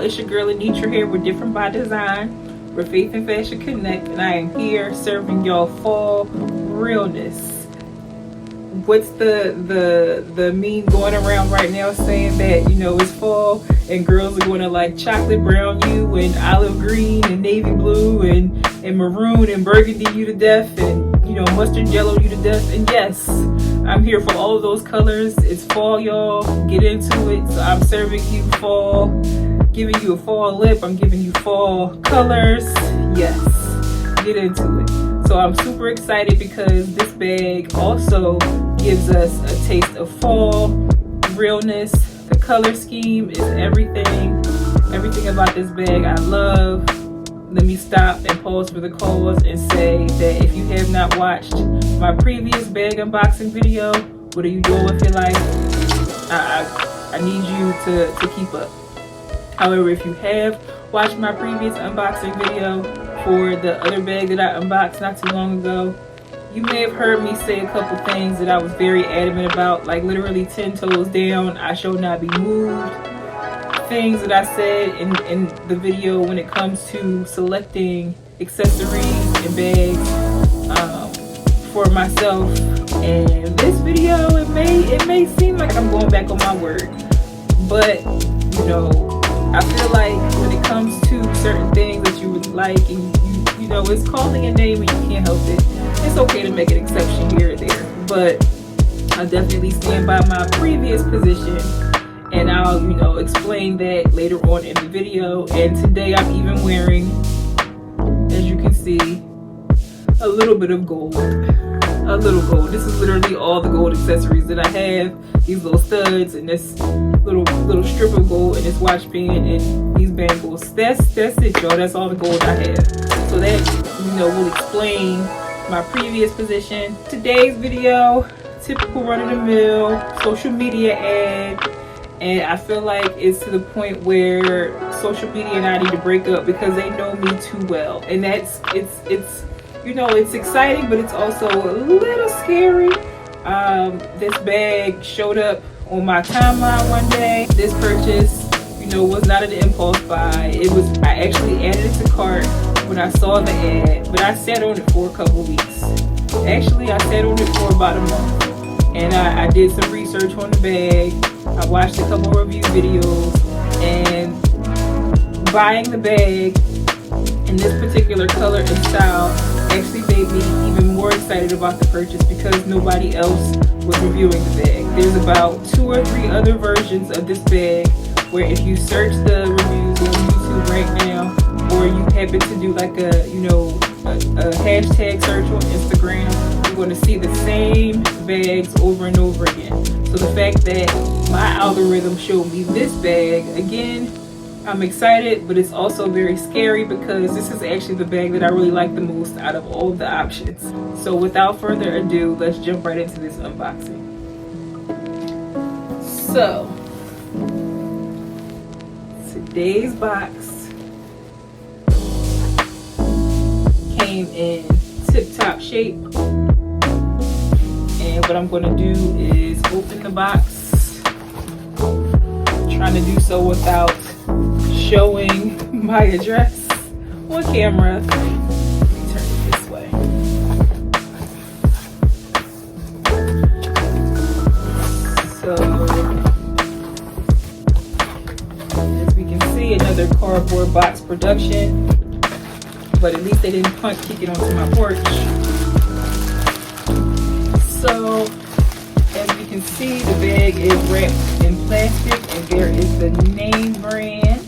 it's your girl Annitra here with Different by Design, where faith and fashion connect, and I am here serving y'all fall realness. What's the meme going around right now saying that, you know, it's fall and girls are going to like chocolate brown you and olive green and navy blue and maroon and burgundy you to death and, you know, mustard yellow you to death. And yes, I'm here for all of those colors. It's fall, y'all. Get into it. So I'm serving you fall, giving you a fall lip. I'm giving you fall colors. Yes, get into it. So I'm super excited because this bag also gives us a taste of fall realness. The color scheme is everything about this bag I love. Let me stop and pause for the cause and say that if you have not watched my previous bag unboxing video, what are you doing with your life? I need you to keep up. However, if you have watched my previous unboxing video for the other bag that I unboxed not too long ago, you may have heard me say a couple things that I was very adamant about, like literally 10 toes down, I shall not be moved. Things that I said in the video when it comes to selecting accessories and bags for myself. And this video, it may seem like I'm going back on my word, but you know, I feel like when it comes to certain things that you would like and you know, it's calling your name and you can't help it, it's okay to make an exception here or there. But I definitely stand by my previous position, and I'll, you know, explain that later on in the video. And today I'm even wearing, as you can see, a little bit of gold. A little gold. This is literally all the gold accessories that I have. These little studs and this little strip of gold and this watch band and these bangles. That's it, y'all. That's all the gold I have. So that, you know, will explain my previous position. Today's video, typical run-of-the-mill social media ad. And I feel like it's to the point where social media and I need to break up because they know me too well. And it's you know, it's exciting, but it's also a little scary. This bag showed up on my timeline one day. This purchase, you know, was not an impulse buy. I actually added it to cart when I saw the ad, but I sat on it for a couple weeks. Actually, I sat on it for about a month. And I did some research on the bag. I watched a couple review videos, and buying the bag in this particular color and style actually made me even more excited about the purchase because nobody else was reviewing the bag. There's about 2 or 3 other versions of this bag where if you search the reviews on YouTube right now, or you happen to do like a hashtag search on Instagram, you're going to see the same bags over and over again. So the fact that my algorithm showed me this bag, again, I'm excited, but it's also very scary because this is actually the bag that I really like the most out of all of the options. So without further ado, let's jump right into this unboxing. So, today's box came in tip-top shape. And what I'm going to do is open the box. I'm trying to do so without showing my address on camera. Let me turn it this way. So, as we can see, another cardboard box production. But at least they didn't kick it onto my porch. So, as we can see, the bag is wrapped in plastic and there is the name brand.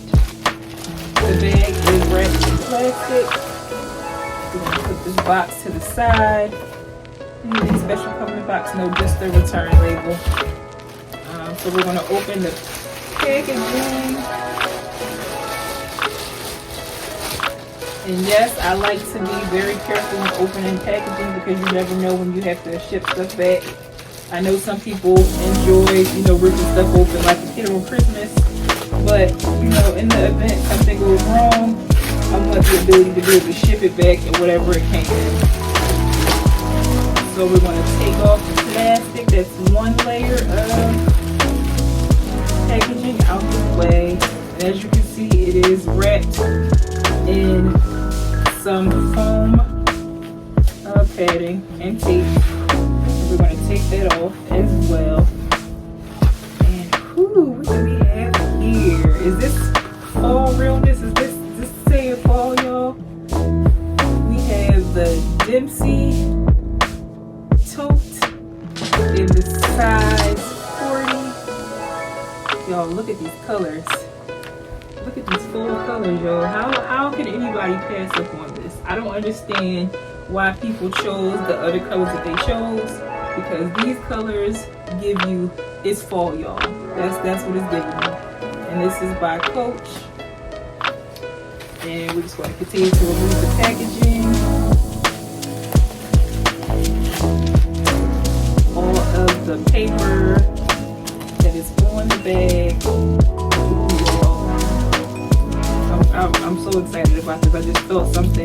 The bag is wrapped in plastic. We're going to put this box to the side. Anything special coming in the box? No, just the return label. So we're going to open the packaging. And yes, I like to be very careful when opening packaging because you never know when you have to ship stuff back. I know some people enjoy, you know, ripping stuff open like a kid on Christmas. But, you know, in the event something goes wrong, I want the ability to be able to ship it back in whatever it came in. So we're going to take off the plastic. That's one layer of packaging out the way. And as you can see, it is wrapped in some foam padding and tape. We're going to take that off as well. And what do we have here? Is this fall realness? Is this saying fall, y'all? We have the Dempsey Tote in the size 40. Y'all, look at these colors. Look at these full colors, y'all. How can anybody pass up on this? I don't understand why people chose the other colors that they chose, because these colors give you, it's fall, y'all. That's what it's giving me. And this is by Coach. And we're just going to continue to remove the packaging. All of the paper that is on the bag. I'm so excited about this. I just felt something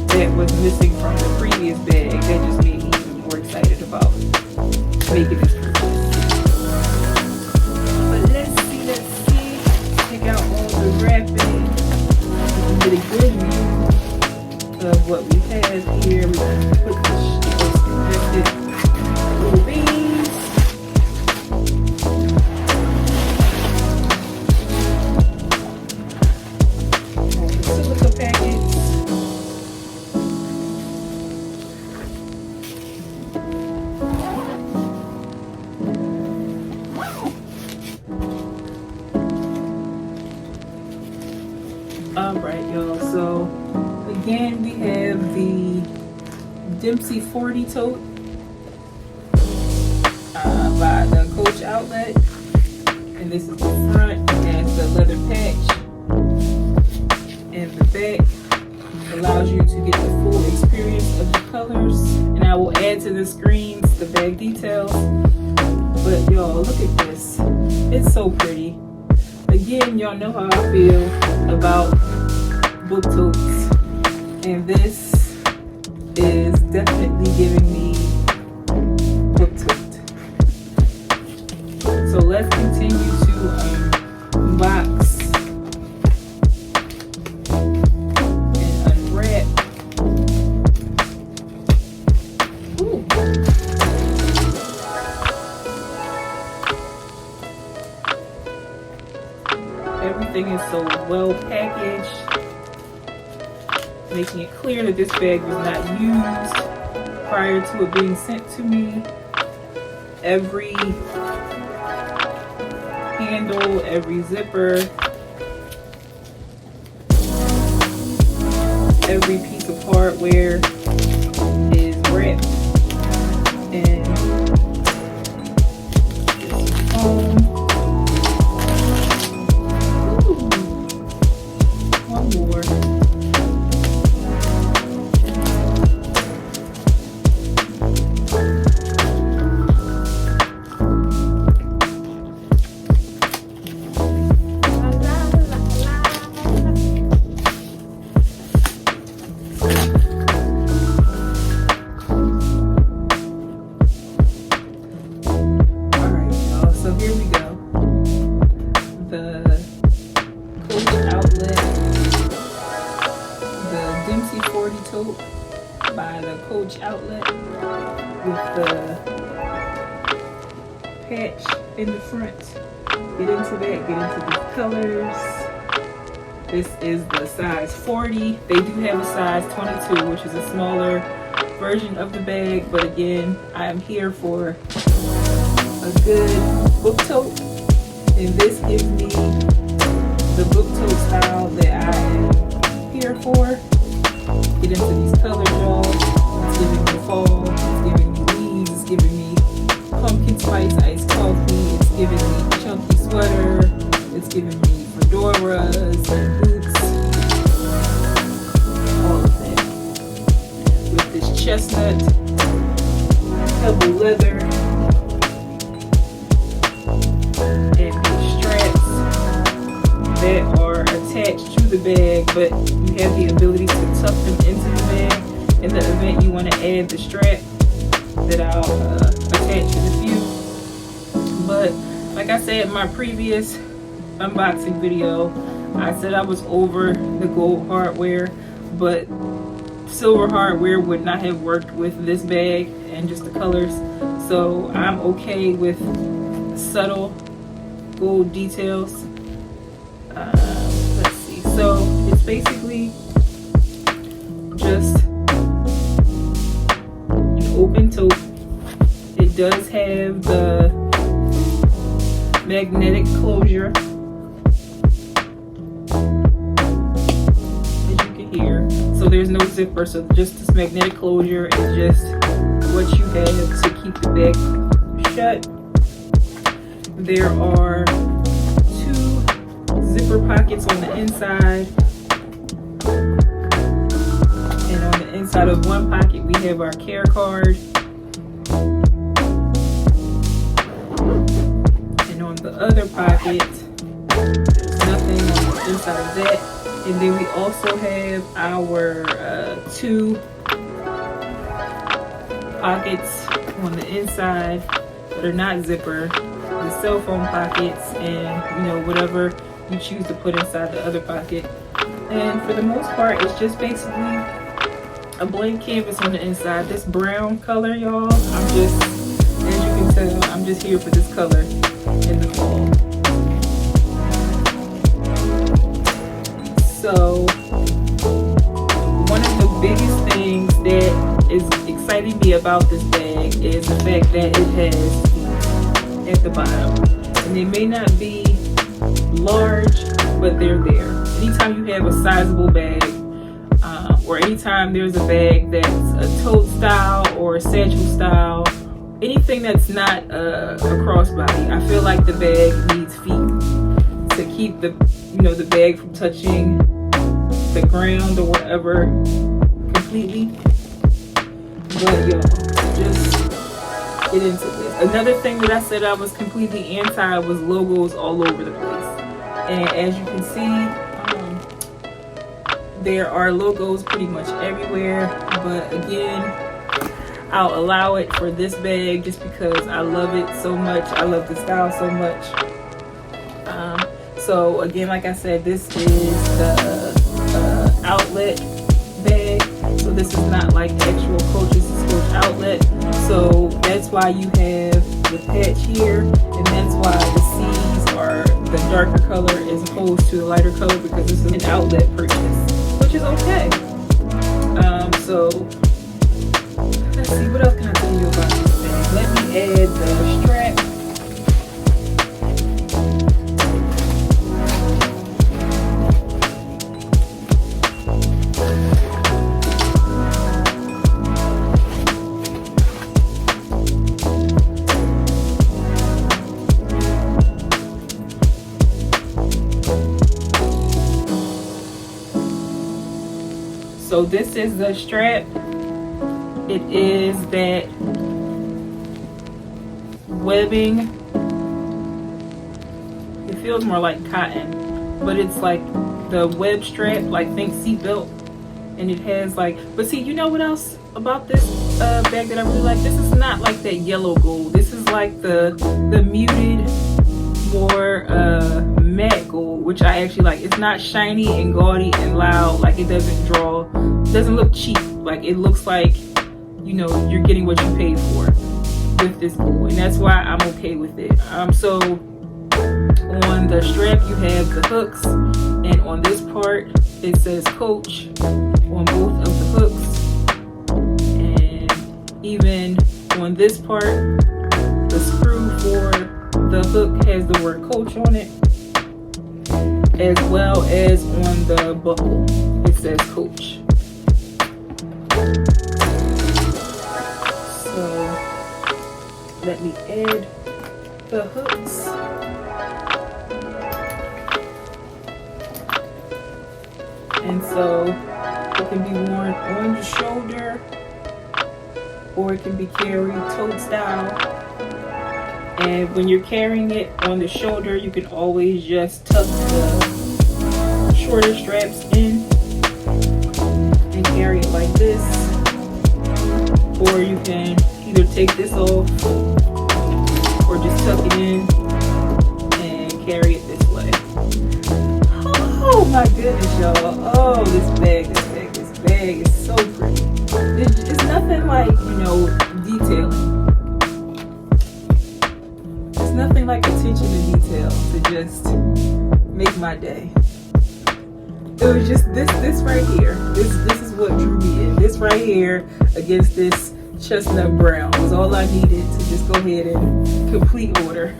that was missing from the previous bag that just made me even more excited about making this purchase. But let's see. Take out all the wrapping. Get a good view of what we have here. We're going to put the connected little beads. Silica packets. Alright, y'all, so again we have the Dempsey 40 tote by the Coach outlet, and this is the front. It has the leather patch, and the back allows you to get the full experience of the colors. And I will add to the screens the bag details. But y'all, look at this. It's so pretty. Again, y'all know how I feel about book totes, and this is definitely giving me book tote. So let's continue to unbox and unwrap. Ooh. Everything is so well packaged, making it clear that this bag was not used prior to it being sent to me. Every handle, every zipper, every piece of hardware is wrapped in this foam. One more. By the Coach outlet with the patch in the front. Get into that, get into the colors. This is the size 40. They do have a size 22, which is a smaller version of the bag, but again, I am here for a good book tote, and this gives me the book tote style that I am here for. Get into these colors, y'all. It's giving me fall, it's giving me leaves, it's giving me pumpkin spice iced coffee, it's giving me chunky sweater, it's giving me fedoras and boots, all of that. With this chestnut, double leather, and these straps that are attached to the bag, but you have the ability to tuck them into the bag in the event you want to add the strap that I'll attach in a few. But like I said in my previous unboxing video, I said I was over the gold hardware, but silver hardware would not have worked with this bag and just the colors. So I'm okay with subtle gold details. Let's see. So it's basically just an open tote. It does have the magnetic closure, as you can hear. So there's no zipper, so just this magnetic closure is just what you have to keep the bag shut. There are 2 zipper pockets on the inside, and on the inside of one pocket we have our care card, and on the other pocket there's nothing on the inside of that. And then we also have our 2 pockets on the inside that are not zipper, the cell phone pockets, and whatever you choose to put inside the other pocket. And for the most part, it's just basically a blank canvas on the inside. This brown color, y'all, as you can tell, I'm just here for this color in the fall. So one of the biggest things that is exciting me about this bag is the fact that it has at the bottom, and they may not be large, but they're there. Anytime you have a sizable bag, or anytime there's a bag that's a tote style or a satchel style, anything that's not a crossbody, I feel like the bag needs feet to keep the bag from touching the ground or whatever completely. But y'all, just get into this. Another thing that I said I was completely anti was logos all over the place. And as you can see, there are logos pretty much everywhere. But again, I'll allow it for this bag just because I love it so much. I love the style so much. So again, like I said, this is the outlet bag. So this is not like the actual Coach, this is Coach outlet. So that's why you have the patch here, and that's why the C's are the darker color as opposed to the lighter color, because this is an outlet purchase, which is okay. So let's see, what else can I tell you about this bag? Let me add the strap. So this is the strap. It is that webbing. It feels more like cotton, but it's like the web strap, like think seatbelt. And it has like, but see, you know what else about this bag that I really like? This is not like that yellow gold. This is like the muted, more matte gold, which I actually like. It's not shiny and gaudy and loud. Like it doesn't look cheap. Like it looks like, you're getting what you paid for with this gold, and that's why I'm okay with it. So on the strap you have the hooks, and on this part it says Coach on both of the hooks, and even on this part the screw for the hook has the word Coach on it, as well as on the buckle it says Coach. So let me add the hooks. And so it can be worn on your shoulder, or it can be carried tote style. And when you're carrying it on the shoulder, you can always just tuck the shorter straps in and carry it like this. Or you can either take this off or just tuck it in and carry it this way. Oh my goodness, y'all. Oh, this bag is so pretty. It's nothing like, you know, detailing. It's nothing like attention to detail to just make my day. It was just this right here. This is what drew me in. This right here against this chestnut brown was all I needed to just go ahead and complete order.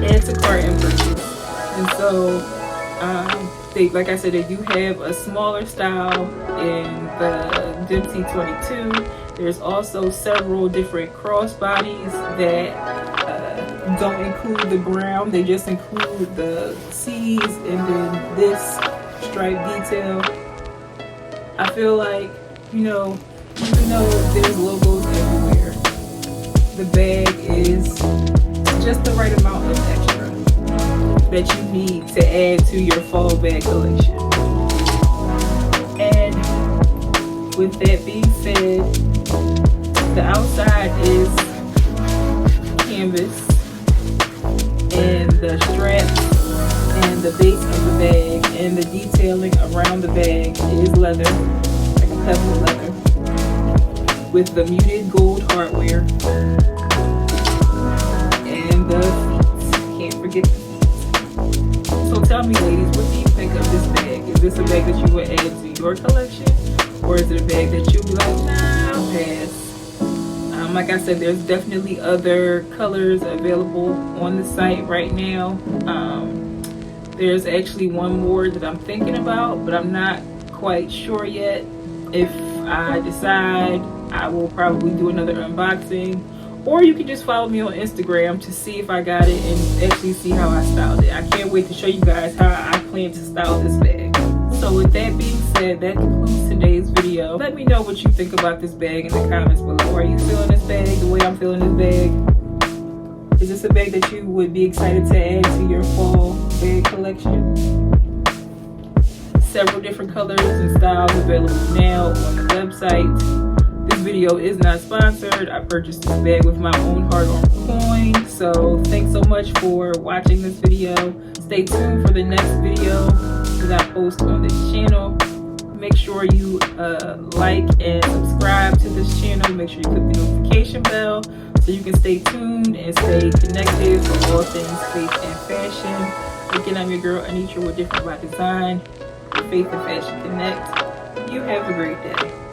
Add to cart and purchase. And so, like I said, they do have a smaller style in the Dempsey 22. There's also several different crossbodies that don't include the brown. They just include the C's and then this stripe detail. I feel like, you know, even though there's logos everywhere, the bag is just the right amount of extra that you need to add to your fall bag collection. And with that being said, the outside is canvas, and the straps and the base of the bag and the detailing around the bag is leather, like a pebble leather, with the muted gold hardware and the feet. Can't forget the feet. So tell me, ladies, what do you think of this bag? Is this a bag that you would add to your collection, or is it a bag that you'll be like, nah, I'll pass? Like I said, there's definitely other colors available on the site right now. There's actually one more that I'm thinking about, but I'm not quite sure yet. If I decide, I will probably do another unboxing, or you can just follow me on Instagram to see if I got it and actually see how I styled it. I can't wait to show you guys how I plan to style this bag. So with that being said, that concludes today's video. Let me know what you think about this bag in the comments below. Are you feeling this bag the way I'm feeling this bag? Is this a bag that you would be excited to add to your fall bag collection? Several different colors and styles available now on the website. This video is not sponsored. I purchased this bag with my own hard-earned coin. So thanks so much for watching this video. Stay tuned for the next video that I post on this channel. Make sure you like and subscribe to this channel. Make sure you click the notification bell so you can stay tuned and stay connected for all things faith and fashion. Again, I'm your girl Annitra with Different by Design. Faith and Fashion Connect. You have a great day.